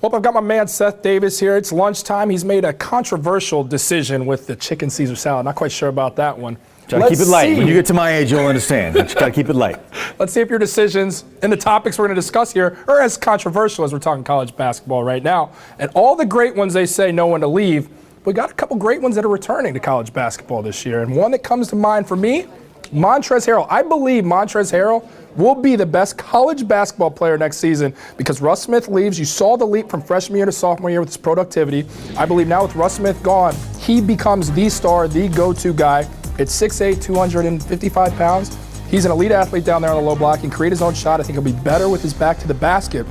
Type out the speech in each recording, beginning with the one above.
Well, I've got my man Seth Davis here. It's lunchtime. He's made a controversial decision with the chicken Caesar salad. Not quite sure about that one. Try to keep it light. When you get to my age, you'll understand. You just got to keep it light. Let's see if your decisions and the topics we're going to discuss here are as controversial as we're talking college basketball right now. And all the great ones, they say no one to leave. We got a couple great ones that are returning to college basketball this year. And one that comes to mind for me, Montrezl Harrell. I believe Montrezl Harrell will be the best college basketball player next season because Russ Smith leaves. You saw the leap from freshman year to sophomore year with his productivity. I believe now with Russ Smith gone, he becomes the star, the go-to guy. It's 6'8", 255 pounds. He's an elite athlete down there on the low block. He can create his own shot. I think he'll be better with his back to the basket.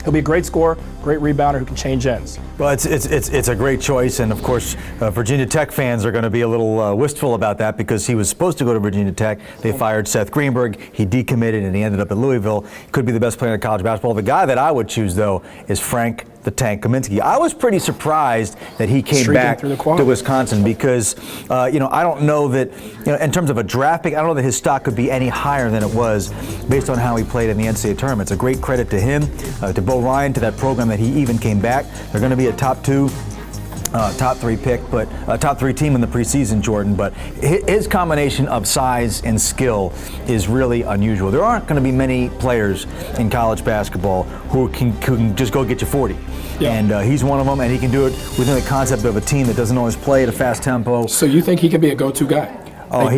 He'll be a great scorer, great rebounder who can change ends. Well, it's a great choice, and of course, Virginia Tech fans are going to be a little wistful about that because he was supposed to go to Virginia Tech. They fired Seth Greenberg. He decommitted, and he ended up at Louisville. Could be the best player in college basketball. The guy that I would choose, though, is Frank the Tank Kaminsky. I was pretty surprised that he came back to Wisconsin because, I don't know that, in terms of a draft pick, I don't know that his stock could be any higher than it was based on how he played in the NCAA Tournament. It's a great credit to him, to Bo Ryan, to that program that he even came back. They're going to be a top 2, top 3 pick, but top 3 team in the preseason, Jordan. But his combination of size and skill is really unusual. There aren't going to be many players in college basketball who can just go get you 40. Yeah. And he's one of them, and he can do it within the concept of a team that doesn't always play at a fast tempo. So you think he can be a go-to guy? Oh, he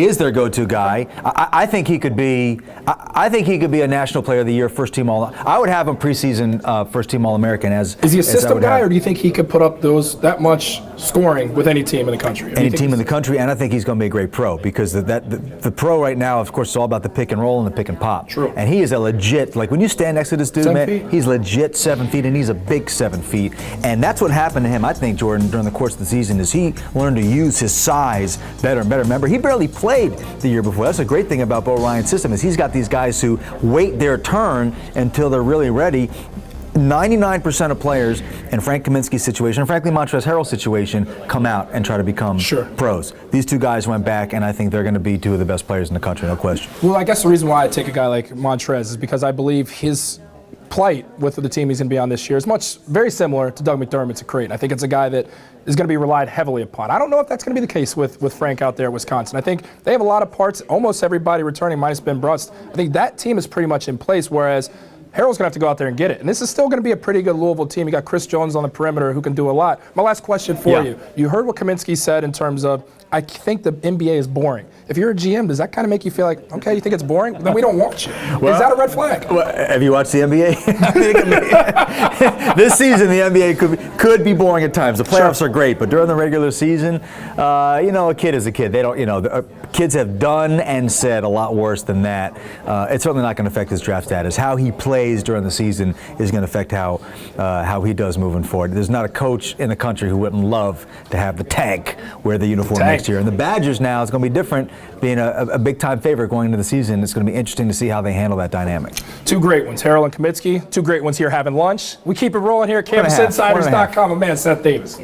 is their go-to guy. I think he could be. I think he could be a National Player of the Year, first team All. I would have him preseason first team All-American. Is he a system guy, or do you think he could put up that much scoring with any team in the country? Any team in the country, and I think he's going to be a great pro because the pro right now, of course, is all about the pick and roll and the pick and pop. True. And he is a legit, like when you stand next to this dude, man, he's legit 7 feet, and he's a big 7 feet. And that's what happened to him, I think, Jordan, during the course of the season, is he learned to use his size better and better. Remember, he barely played the year before. That's a great thing about Bo Ryan's system is he's got these guys who wait their turn until they're really ready. 99% of players in Frank Kaminsky's situation, and frankly Montrezl Harrell's situation, come out and try to become pros. These two guys went back, and I think they're going to be 2 of the best players in the country, no question. Well, I guess the reason why I take a guy like Montrez is because I believe his plight with the team he's going to be on this year is very similar to Doug McDermott's at Creighton. I think it's a guy that is going to be relied heavily upon. I don't know if that's going to be the case with Frank out there at Wisconsin. I think they have a lot of parts, almost everybody returning minus Ben Brust. I think that team is pretty much in place, whereas Harrell's going to have to go out there and get it. And this is still going to be a pretty good Louisville team. You got Chris Jones on the perimeter who can do a lot. My last question for you. You heard what Kaminsky said in terms of, I think the NBA is boring. If you're a GM, does that kind of make you feel like, okay, you think it's boring? Then we don't want you. Well, is that a red flag? Well, have you watched the NBA? This season, the NBA could be boring at times. The playoffs are great, but during the regular season, a kid is a kid. They don't, kids have done and said a lot worse than that. It's certainly not going to affect his draft status. How he plays during the season is going to affect how he does moving forward. There's not a coach in the country who wouldn't love to have the Tank wear the uniform next year. And the Badgers now is going to be different, being a big-time favorite going into the season. It's going to be interesting to see how they handle that dynamic. 2 great ones, Harrell and Kaminsky. 2 great ones here having lunch. We keep it rolling here at CampusInsiders.com. My man, Seth Davis.